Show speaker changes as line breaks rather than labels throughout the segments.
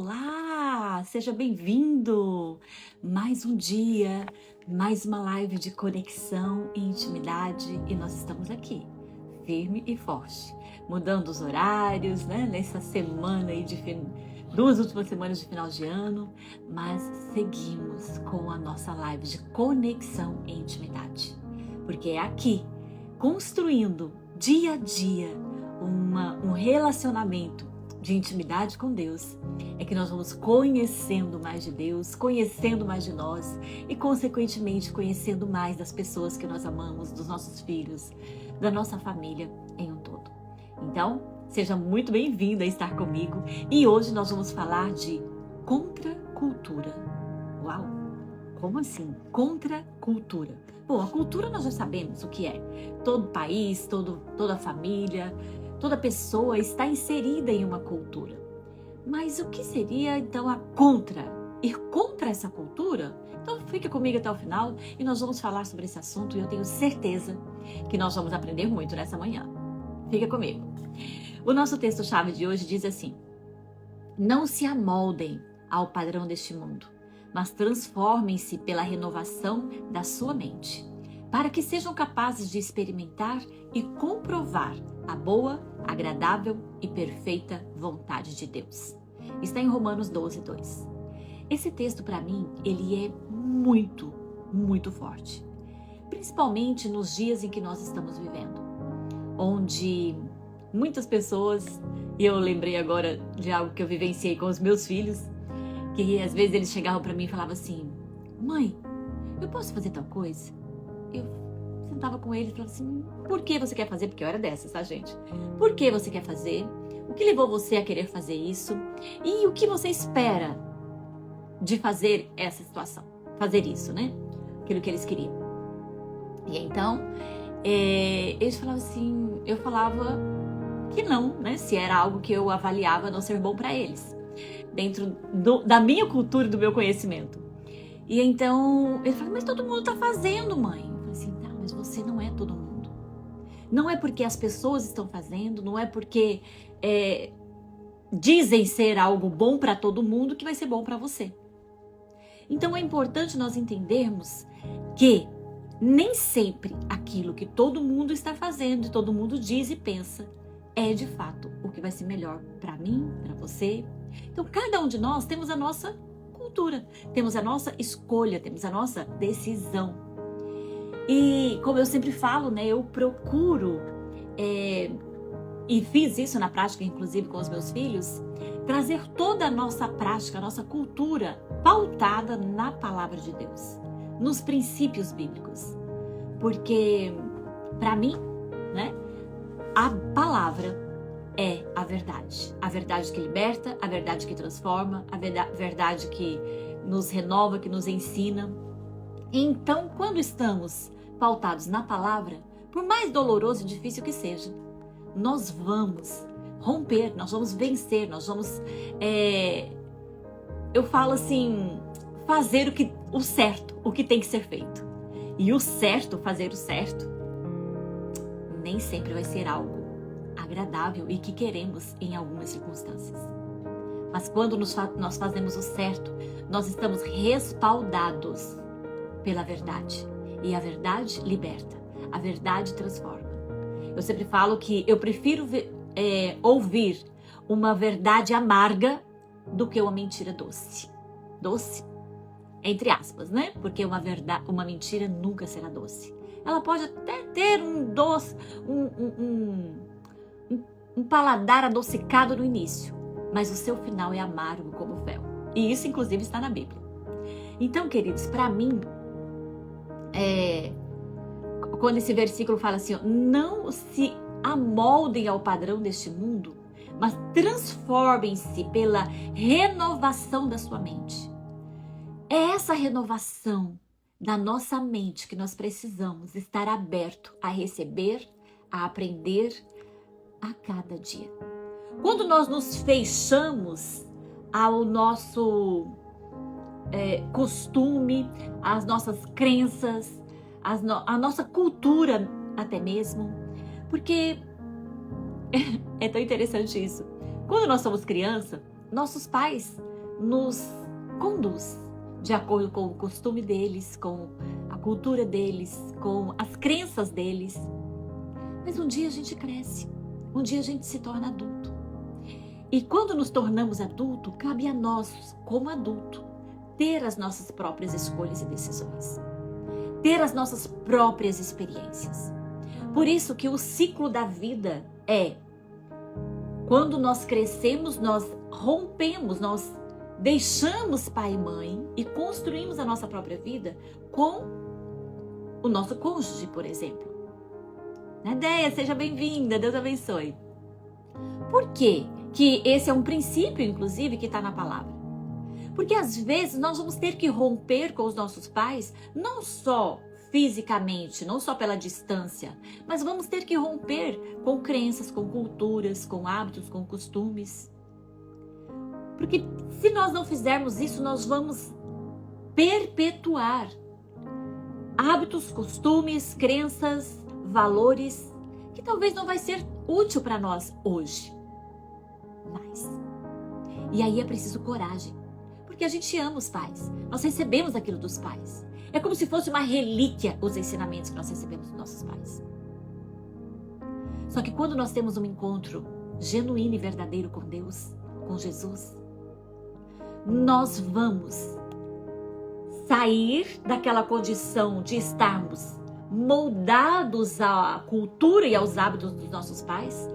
Olá, seja bem-vindo! Mais um dia, mais uma live de conexão e intimidade e nós estamos aqui, firme e forte, mudando os horários, né? Nessa semana aí duas últimas semanas de final de ano, mas seguimos com a nossa live de conexão e intimidade, porque é aqui, construindo dia a dia um relacionamento de intimidade com Deus, é que nós vamos conhecendo mais de Deus, conhecendo mais de nós e, consequentemente, conhecendo mais das pessoas que nós amamos, dos nossos filhos, da nossa família em um todo. Então, seja muito bem-vindo a estar comigo e hoje nós vamos falar de contracultura. Uau! Como assim? Contracultura. Bom, a cultura nós já sabemos o que é. Todo país, toda família, toda pessoa está inserida em uma cultura. Mas o que seria então a ir contra essa cultura? Então fique comigo até o final e nós vamos falar sobre esse assunto e eu tenho certeza que nós vamos aprender muito nessa manhã. Fica comigo. O nosso texto-chave de hoje diz assim: não se amoldem ao padrão deste mundo, mas transformem-se pela renovação da sua mente, para que sejam capazes de experimentar e comprovar a boa, agradável e perfeita vontade de Deus. Está em Romanos 12:2. Esse texto, para mim, ele é muito, muito forte. Principalmente nos dias em que nós estamos vivendo, onde muitas pessoas, e eu lembrei agora de algo que eu vivenciei com os meus filhos, que às vezes eles chegavam para mim e falavam assim: mãe, eu posso fazer tal coisa? Eu sentava com ele e falava assim: por que você quer fazer? Porque eu era dessas, tá, gente? Por que você quer fazer? O que levou você a querer fazer isso? E o que você espera de fazer essa situação? Fazer isso, né? Aquilo que eles queriam. E então, eles falavam assim, eu falava que não, né? Se era algo que eu avaliava não ser bom para eles, dentro da minha cultura e do meu conhecimento. E então, ele falou: mas todo mundo tá fazendo, mãe. Eu falei assim: tá, mas você não é todo mundo. Não é porque as pessoas estão fazendo, não é porque dizem ser algo bom para todo mundo que vai ser bom para você. Então é importante nós entendermos que nem sempre aquilo que todo mundo está fazendo, todo mundo diz e pensa, é de fato o que vai ser melhor para mim, para você. Então cada um de nós temos a nossa cultura, temos a nossa escolha, temos a nossa decisão. E como eu sempre falo, né, eu procuro, e fiz isso na prática, inclusive com os meus filhos, trazer toda a nossa prática, a nossa cultura pautada na palavra de Deus, nos princípios bíblicos. Porque, para mim, né, a palavra é a verdade que liberta, a verdade que transforma, a verdade que nos renova, que nos ensina. Então, quando estamos pautados na palavra, por mais doloroso e difícil que seja, nós vamos romper, nós vamos vencer, nós vamos, eu falo assim, fazer o certo, o que tem que ser feito. E o certo, fazer o certo, nem sempre vai ser algo agradável e que queremos em algumas circunstâncias. Mas quando nós fazemos o certo, nós estamos respaldados pela verdade. E a verdade liberta, a verdade transforma. Eu sempre falo que eu prefiro ouvir uma verdade amarga do que uma mentira doce. Doce, entre aspas, né? Porque uma mentira nunca será doce. Ela pode até ter um doce, um paladar adocicado no início, mas o seu final é amargo como fel. E isso, inclusive, está na Bíblia. Então, queridos, para mim, quando esse versículo fala assim, ó, não se amoldem ao padrão deste mundo, mas transformem-se pela renovação da sua mente. É essa renovação da nossa mente que nós precisamos estar aberto a receber, a aprender a cada dia. Quando nós nos fechamos ao nosso costume, às nossas crenças, a nossa cultura até mesmo, porque é tão interessante isso. Quando nós somos criança, nossos pais nos conduz de acordo com o costume deles, com a cultura deles, com as crenças deles. Mas um dia a gente cresce, um dia a gente se torna adulto. E quando nos tornamos adulto, cabe a nós, como adulto, ter as nossas próprias escolhas e decisões. Ter as nossas próprias experiências. Por isso que o ciclo da vida é, quando nós crescemos, nós rompemos, nós deixamos pai e mãe e construímos a nossa própria vida com o nosso cônjuge, por exemplo. Nadeia, seja bem-vinda, Deus abençoe. Por quê? Que esse é um princípio, inclusive, que está na palavra. Porque às vezes nós vamos ter que romper com os nossos pais, não só fisicamente, não só pela distância, mas vamos ter que romper com crenças, com culturas, com hábitos, com costumes. Porque se nós não fizermos isso, nós vamos perpetuar hábitos, costumes, crenças, valores, que talvez não vai ser útil para nós hoje. E aí é preciso coragem, porque a gente ama os pais, nós recebemos aquilo dos pais. É como se fosse uma relíquia os ensinamentos que nós recebemos dos nossos pais. Só que quando nós temos um encontro genuíno e verdadeiro com Deus, com Jesus, nós vamos sair daquela condição de estarmos moldados à cultura e aos hábitos dos nossos pais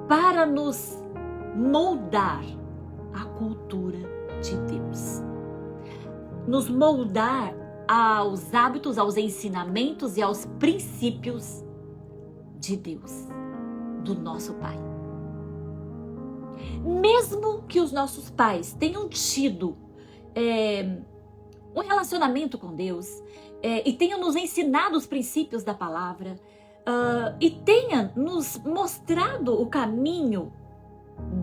para nos moldar à cultura de Deus. Nos moldar aos hábitos, aos ensinamentos e aos princípios de Deus, do nosso Pai. Mesmo que os nossos pais tenham tido um relacionamento com Deus e tenham nos ensinado os princípios da palavra e tenha nos mostrado o caminho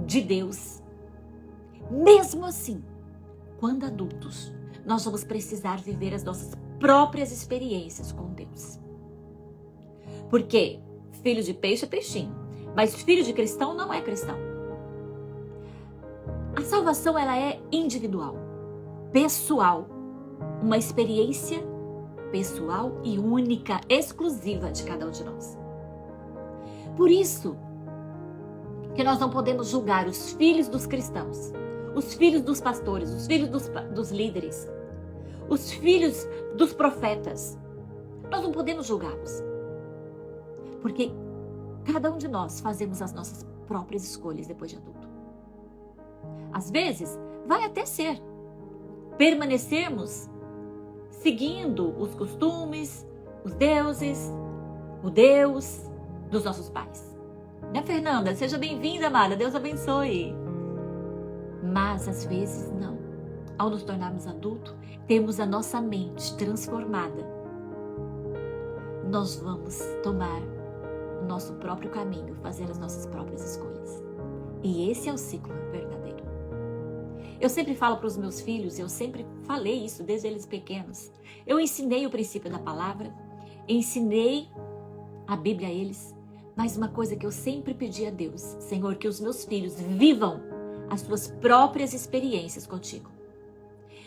de Deus, mesmo assim, quando adultos, nós vamos precisar viver as nossas próprias experiências com Deus. Porque filho de peixe é peixinho, mas filho de cristão não é cristão. A salvação, ela é individual, pessoal, uma experiência pessoal e única, exclusiva de cada um de nós. Por isso que nós não podemos julgar os filhos dos cristãos, os filhos dos pastores, os filhos dos líderes, os filhos dos profetas. Nós não podemos julgá-los. Porque cada um de nós fazemos as nossas próprias escolhas depois de adulto. Às vezes, vai até ser permanecermos seguindo os costumes, os deuses, o Deus dos nossos pais. Né, Fernanda? Seja bem-vinda, amada. Deus abençoe. Mas, às vezes, não. Ao nos tornarmos adultos, temos a nossa mente transformada. Nós vamos tomar o nosso próprio caminho, fazer as nossas próprias escolhas. E esse é o ciclo verdadeiro. Eu sempre falo para os meus filhos, eu sempre falei isso desde eles pequenos. Eu ensinei o princípio da palavra, ensinei a Bíblia a eles, mas uma coisa que eu sempre pedi a Deus, Senhor, que os meus filhos vivam as suas próprias experiências contigo.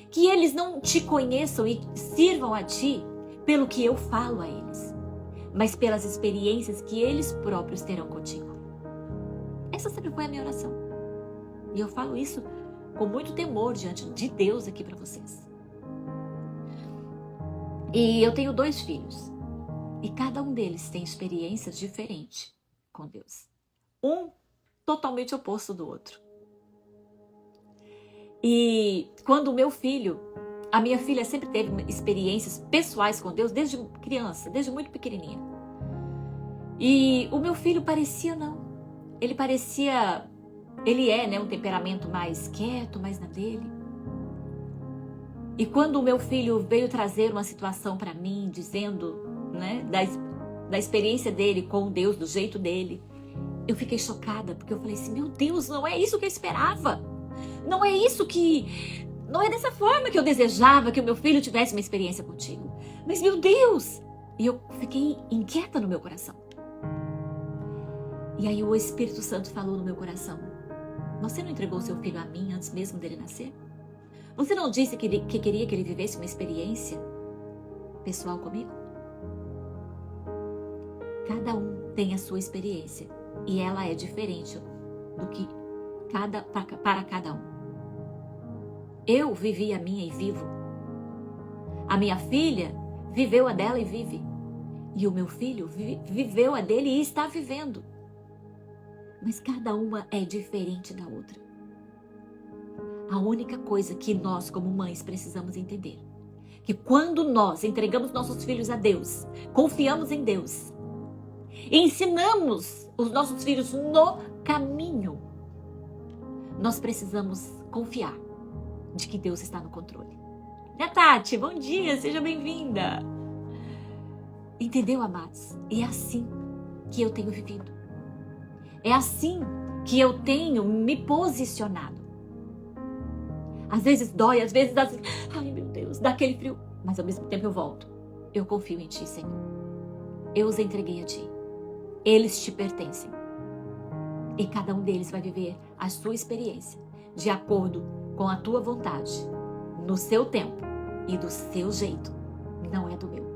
Que eles não te conheçam e sirvam a ti pelo que eu falo a eles, mas pelas experiências que eles próprios terão contigo. Essa sempre foi a minha oração. E eu falo isso com muito temor diante de Deus aqui para vocês. E eu tenho 2 filhos. E cada um deles tem experiências diferentes com Deus. Um totalmente oposto do outro. E quando o meu filho, a minha filha sempre teve experiências pessoais com Deus desde criança, desde muito pequenininha. E o meu filho parecia não. Ele é, né, um temperamento mais quieto, mais na dele. E quando o meu filho veio trazer uma situação para mim, dizendo, né, da experiência dele com Deus, do jeito dele, eu fiquei chocada, porque eu falei assim, meu Deus, não é isso que eu esperava. Não é dessa forma que eu desejava que o meu filho tivesse uma experiência contigo. Mas, meu Deus! E eu fiquei inquieta no meu coração. E aí o Espírito Santo falou no meu coração, você não entregou seu filho a mim antes mesmo dele nascer? Você não disse que queria que ele vivesse uma experiência pessoal comigo? Cada um tem a sua experiência e ela é diferente do que para cada um. Eu vivi a minha e vivo. A minha filha viveu a dela e vive. E o meu filho viveu a dele e está vivendo. Mas cada uma é diferente da outra. A única coisa que nós, como mães, precisamos entender, que quando nós entregamos nossos filhos a Deus, confiamos em Deus, ensinamos os nossos filhos no caminho, nós precisamos confiar de que Deus está no controle. Né, Tati? Bom dia, seja bem-vinda. Entendeu, amados? É assim que eu tenho vivido. É assim que eu tenho me posicionado. Às vezes dói, às vezes dá assim, ai meu Deus, dá aquele frio. Mas ao mesmo tempo eu volto. Eu confio em Ti, Senhor. Eu os entreguei a Ti. Eles Te pertencem. E cada um deles vai viver a sua experiência de acordo com a Tua vontade, no seu tempo e do seu jeito. Não é do meu.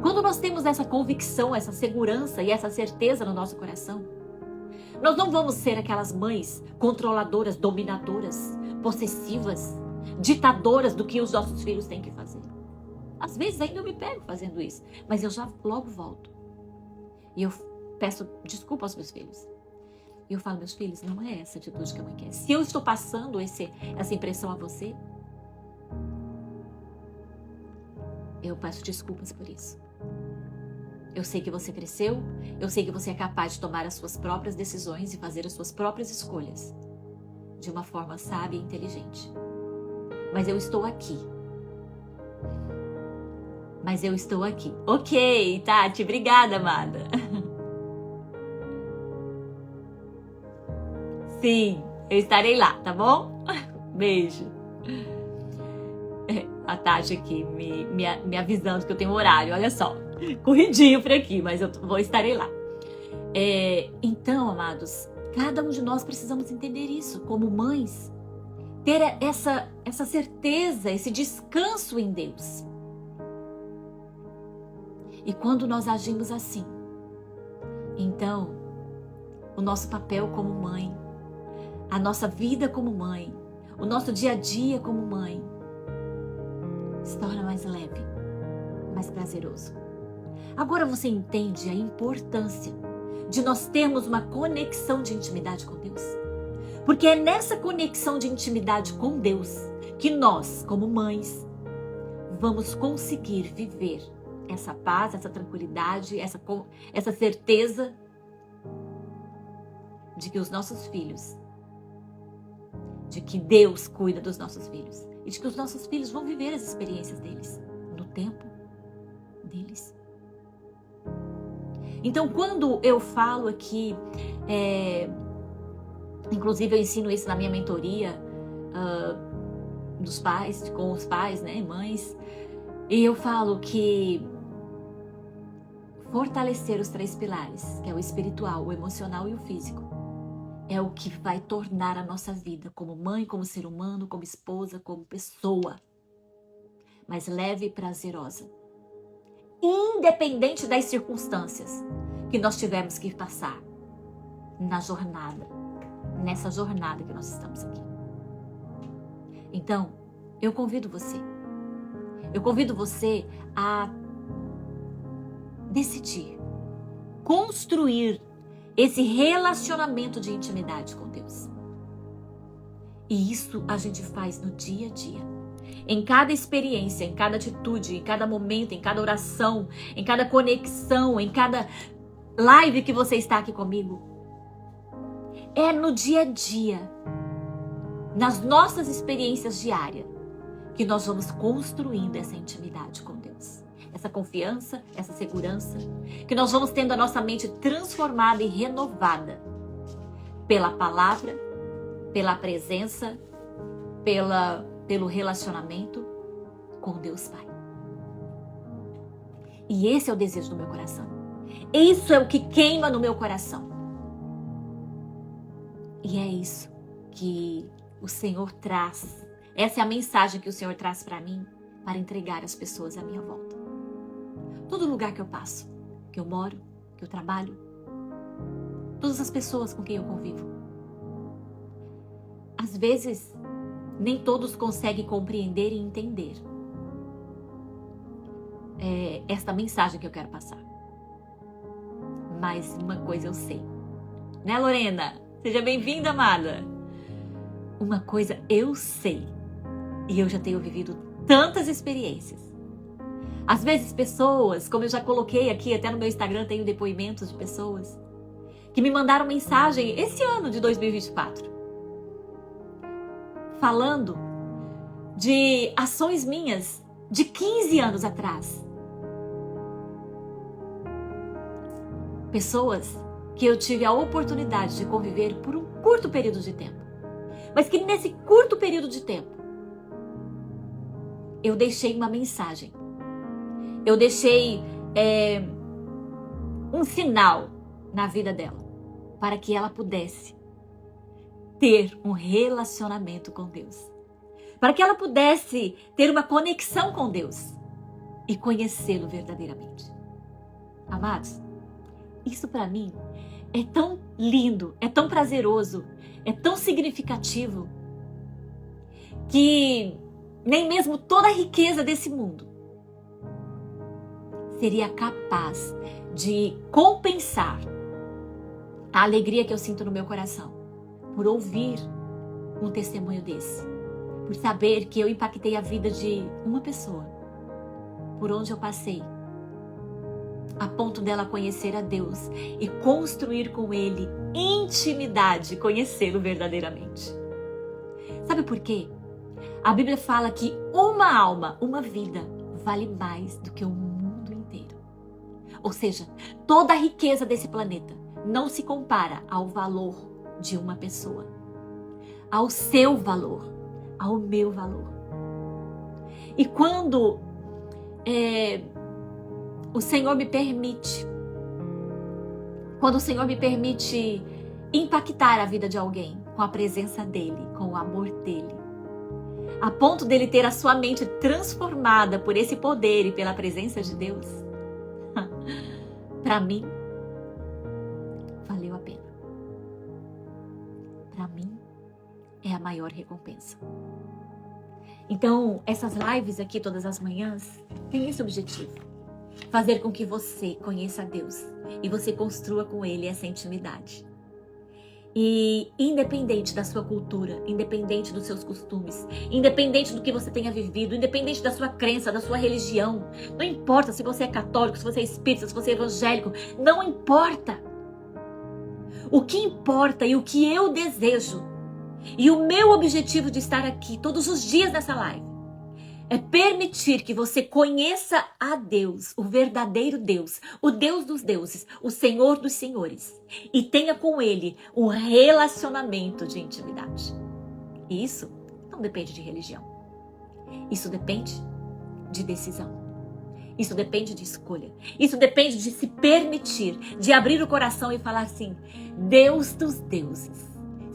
Quando nós temos essa convicção, essa segurança e essa certeza no nosso coração, nós não vamos ser aquelas mães controladoras, dominadoras, possessivas, ditadoras do que os nossos filhos têm que fazer. Às vezes ainda eu me pego fazendo isso, mas eu já logo volto. E eu peço desculpa aos meus filhos. E eu falo, meus filhos, não é essa atitude que a mãe quer. Se eu estou passando essa impressão a você, eu peço desculpas por isso. Eu sei que você cresceu, eu sei que você é capaz de tomar as suas próprias decisões e fazer as suas próprias escolhas de uma forma sábia e inteligente. Mas eu estou aqui. Ok, Tati, obrigada, amada. Sim, eu estarei lá, tá bom? Beijo. A Tati aqui me avisando que eu tenho horário, olha só. Corridinho por aqui, mas eu estarei lá. Então, amados, cada um de nós precisamos entender isso como mães. Ter essa certeza, esse descanso em Deus. E quando nós agimos assim, então, o nosso papel como mãe, a nossa vida como mãe, o nosso dia a dia como mãe, se torna mais leve, mais prazeroso. Agora você entende a importância de nós termos uma conexão de intimidade com Deus? Porque é nessa conexão de intimidade com Deus que nós, como mães, vamos conseguir viver essa paz, essa tranquilidade, essa certeza de que os nossos filhos, de que Deus cuida dos nossos filhos e de que os nossos filhos vão viver as experiências deles no tempo deles. Então, quando eu falo aqui, inclusive eu ensino isso na minha mentoria dos pais, com os pais, né, mães, e eu falo que fortalecer os 3 pilares, que é o espiritual, o emocional e o físico, é o que vai tornar a nossa vida como mãe, como ser humano, como esposa, como pessoa, mais leve e prazerosa. Independente das circunstâncias que nós tivemos que passar nessa jornada que nós estamos aqui. Então, eu convido você a decidir, construir esse relacionamento de intimidade com Deus. E isso a gente faz no dia a dia. Em cada experiência, em cada atitude, em cada momento, em cada oração, em cada conexão, em cada live que você está aqui comigo. É no dia a dia, nas nossas experiências diárias, que nós vamos construindo essa intimidade com Deus. Essa confiança, essa segurança, que nós vamos tendo a nossa mente transformada e renovada pela palavra, pela presença, pelo relacionamento com Deus Pai. E esse é o desejo do meu coração. Isso é o que queima no meu coração. E é isso que o Senhor traz. Essa é a mensagem que o Senhor traz para mim, para entregar às pessoas à minha volta. Todo lugar que eu passo, que eu moro, que eu trabalho, todas as pessoas com quem eu convivo. Às vezes, nem todos conseguem compreender e entender esta mensagem que eu quero passar. Mas uma coisa eu sei. Né, Lorena? Seja bem-vinda, amada. Uma coisa eu sei. E eu já tenho vivido tantas experiências. Às vezes pessoas, como eu já coloquei aqui, até no meu Instagram tenho depoimentos de pessoas que me mandaram mensagem esse ano de 2024. Falando de ações minhas de 15 anos atrás. Pessoas que eu tive a oportunidade de conviver por um curto período de tempo. Mas que nesse curto período de tempo, eu deixei uma mensagem. Eu deixei um sinal na vida dela. Para que ela pudesse ter um relacionamento com Deus. Para que ela pudesse ter uma conexão com Deus. E conhecê-lo verdadeiramente. Amados, isso para mim é tão lindo, é tão prazeroso, é tão significativo, que nem mesmo toda a riqueza desse mundo seria capaz de compensar a alegria que eu sinto no meu coração por ouvir um testemunho desse, por saber que eu impactei a vida de uma pessoa por onde eu passei, a ponto dela conhecer a Deus e construir com Ele intimidade, conhecê-lo verdadeiramente. Sabe por quê? A Bíblia fala que uma alma, uma vida, vale mais do que o mundo inteiro. Ou seja, toda a riqueza desse planeta não se compara ao valor de uma pessoa, ao seu valor, ao meu valor. E quando o Senhor me permite, impactar a vida de alguém com a presença dele, com o amor dele, a ponto dele ter a sua mente transformada por esse poder e pela presença de Deus, para mim, valeu a pena. Para mim, é a maior recompensa. Então, essas lives aqui todas as manhãs têm esse objetivo. Fazer com que você conheça a Deus e você construa com Ele essa intimidade. E independente da sua cultura, independente dos seus costumes, independente do que você tenha vivido, independente da sua crença, da sua religião, não importa se você é católico, se você é espírita, se você é evangélico, não importa. O que importa e o que eu desejo e o meu objetivo de estar aqui todos os dias nessa live é permitir que você conheça a Deus, o verdadeiro Deus, o Deus dos deuses, o Senhor dos senhores, e tenha com Ele um relacionamento de intimidade. E isso não depende de religião. Isso depende de decisão. Isso depende de escolha. Isso depende de se permitir, de abrir o coração e falar assim: Deus dos deuses,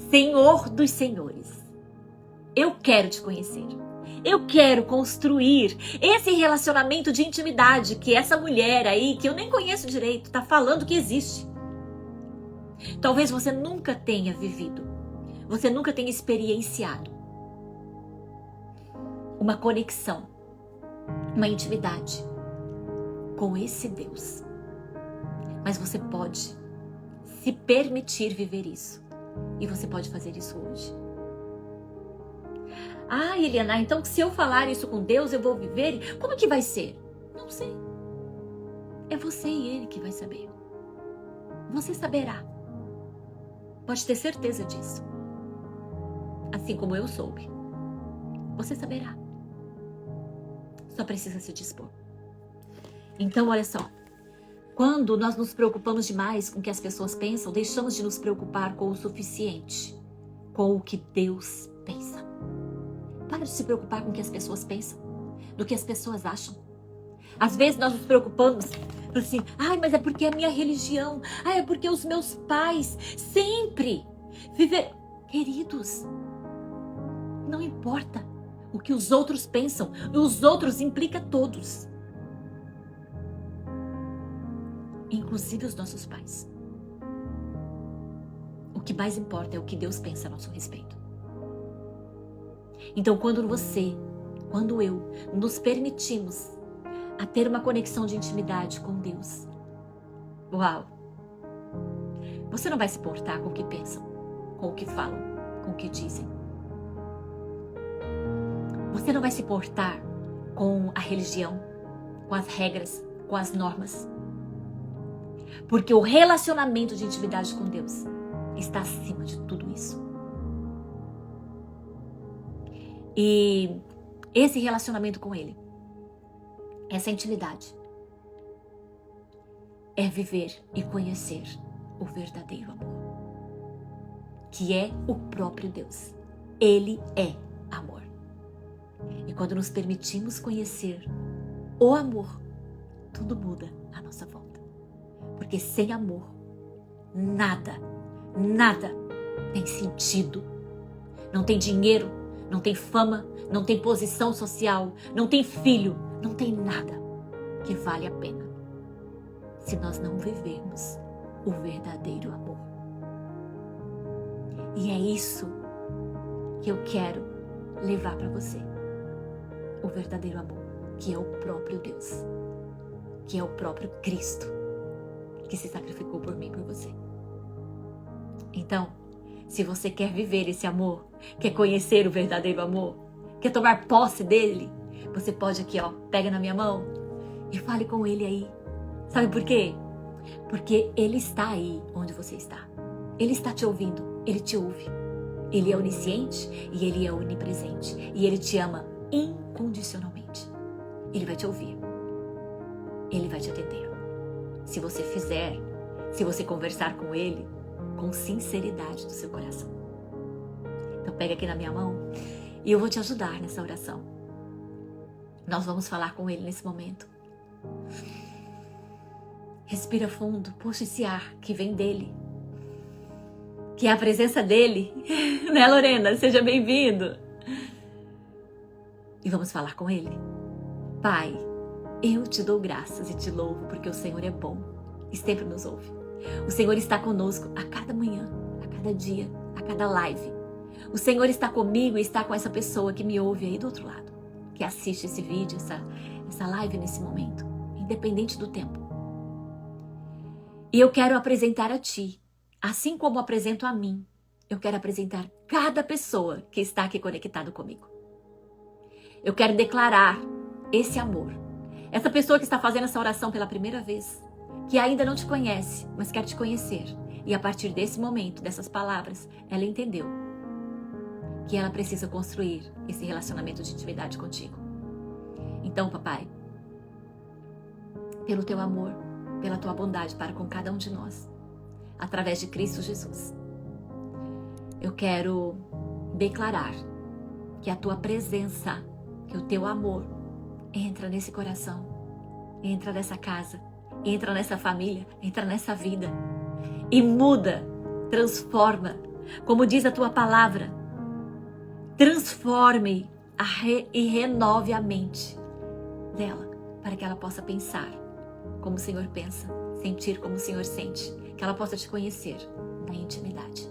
Senhor dos senhores, eu quero te conhecer. Eu quero construir esse relacionamento de intimidade que essa mulher aí, que eu nem conheço direito, está falando que existe. Talvez você nunca tenha vivido, você nunca tenha experienciado uma conexão, uma intimidade com esse Deus. Mas você pode se permitir viver isso. E você pode fazer isso hoje. Ah, Eliana, então se eu falar isso com Deus, eu vou viver? Como que vai ser? Não sei. É você e Ele que vai saber. Você saberá. Pode ter certeza disso. Assim como eu soube. Você saberá. Só precisa se dispor. Então, olha só. Quando nós nos preocupamos demais com o que as pessoas pensam, deixamos de nos preocupar com o suficiente, com o que Deus pensa. Para de se preocupar com o que as pessoas pensam, do que as pessoas acham. Às vezes nós nos preocupamos assim, mas é porque é a minha religião, é porque os meus pais sempre viveram. Queridos, não importa. o que os outros pensam. E os outros implica todos. Inclusive os nossos pais. O que mais importa é o que Deus pensa a nosso respeito. Então, quando eu, nos permitimos a ter uma conexão de intimidade com Deus, uau! Você não vai se portar com o que pensam, com o que falam, com o que dizem. Você não vai se portar com a religião, com as regras, com as normas. Porque o relacionamento de intimidade com Deus está acima de tudo isso. E esse relacionamento com Ele, essa intimidade, é viver e conhecer o verdadeiro amor, que é o próprio Deus. Ele é amor. E quando nos permitimos conhecer o amor, tudo muda à nossa volta. Porque sem amor, nada tem sentido. Não tem dinheiro, não tem fama, não tem posição social, não tem filho, não tem nada que vale a pena se nós não vivermos o verdadeiro amor. E é isso que eu quero levar para você. O verdadeiro amor, que é o próprio Deus, que é o próprio Cristo, que se sacrificou por mim e por você. Então, se você quer viver esse amor, quer conhecer o verdadeiro amor, quer tomar posse dele, você pode aqui, pega na minha mão e fale com ele aí. Sabe por quê? Porque ele está aí onde você está. Ele está te ouvindo, ele te ouve. Ele é onisciente e ele é onipresente. E ele te ama incondicionalmente. Ele vai te ouvir. Ele vai te atender. Se você conversar com ele com sinceridade do seu coração. Então pega aqui na minha mão e eu vou te ajudar nessa oração. Nós vamos falar com ele nesse momento. Respira fundo, puxa esse ar que vem dele, que é a presença dele, né, Lorena? Seja bem-vindo. E vamos falar com ele. Pai, eu te dou graças e te louvo porque o Senhor é bom e sempre nos ouve. O Senhor está conosco a cada manhã, a cada dia, a cada live. O Senhor está comigo e está com essa pessoa que me ouve aí do outro lado, que assiste esse vídeo, essa live nesse momento, independente do tempo. E eu quero apresentar a ti, assim como apresento a mim, eu quero apresentar cada pessoa que está aqui conectado comigo. Eu quero declarar esse amor. Essa pessoa que está fazendo essa oração pela primeira vez, que ainda não te conhece, mas quer te conhecer. E a partir desse momento, dessas palavras, ela entendeu que ela precisa construir esse relacionamento de intimidade contigo. Então, papai, pelo teu amor, pela tua bondade para com cada um de nós, através de Cristo Jesus, eu quero declarar que a tua presença, que o teu amor entra nesse coração, entra nessa casa, entra nessa família, entra nessa vida e muda, transforma, como diz a tua palavra, transforme e renove a mente dela, para que ela possa pensar como o Senhor pensa, sentir como o Senhor sente, que ela possa te conhecer na intimidade.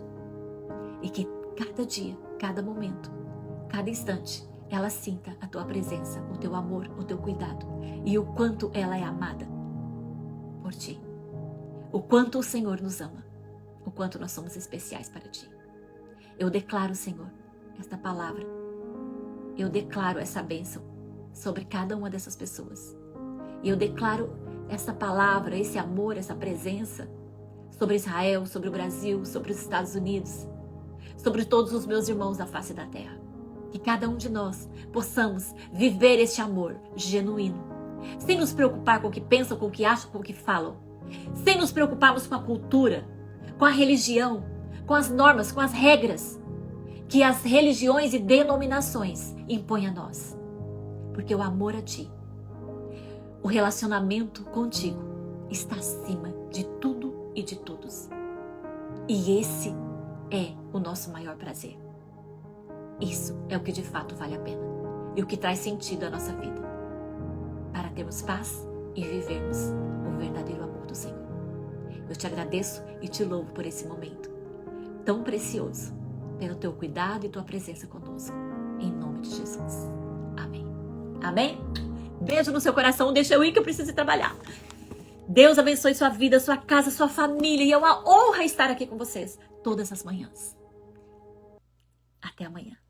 E que cada dia, cada momento, cada instante, ela sinta a tua presença, o teu amor, o teu cuidado e o quanto ela é amada por ti. O quanto o Senhor nos ama, o quanto nós somos especiais para ti. Eu declaro, Senhor, esta palavra, eu declaro essa bênção sobre cada uma dessas pessoas. E eu declaro essa palavra, esse amor, essa presença sobre Israel, sobre o Brasil, sobre os Estados Unidos, sobre todos os meus irmãos da face da terra. Que cada um de nós possamos viver este amor genuíno, sem nos preocupar com o que pensam, com o que acham, com o que falam, sem nos preocuparmos com a cultura, com a religião, com as normas, com as regras que as religiões e denominações impõem a nós. Porque o amor a ti, o relacionamento contigo está acima de tudo e de todos. E esse é o nosso maior prazer. Isso é o que de fato vale a pena. e o que traz sentido à nossa vida, para termos paz e vivermos o verdadeiro amor do Senhor. Eu te agradeço e te louvo por esse momento tão precioso, pelo teu cuidado e tua presença conosco. Em nome de Jesus. Amém. Amém? Beijo no seu coração. Deixa eu ir que eu preciso ir trabalhar. Deus abençoe sua vida, sua casa, sua família. E é uma honra estar aqui com vocês todas as manhãs. Até amanhã.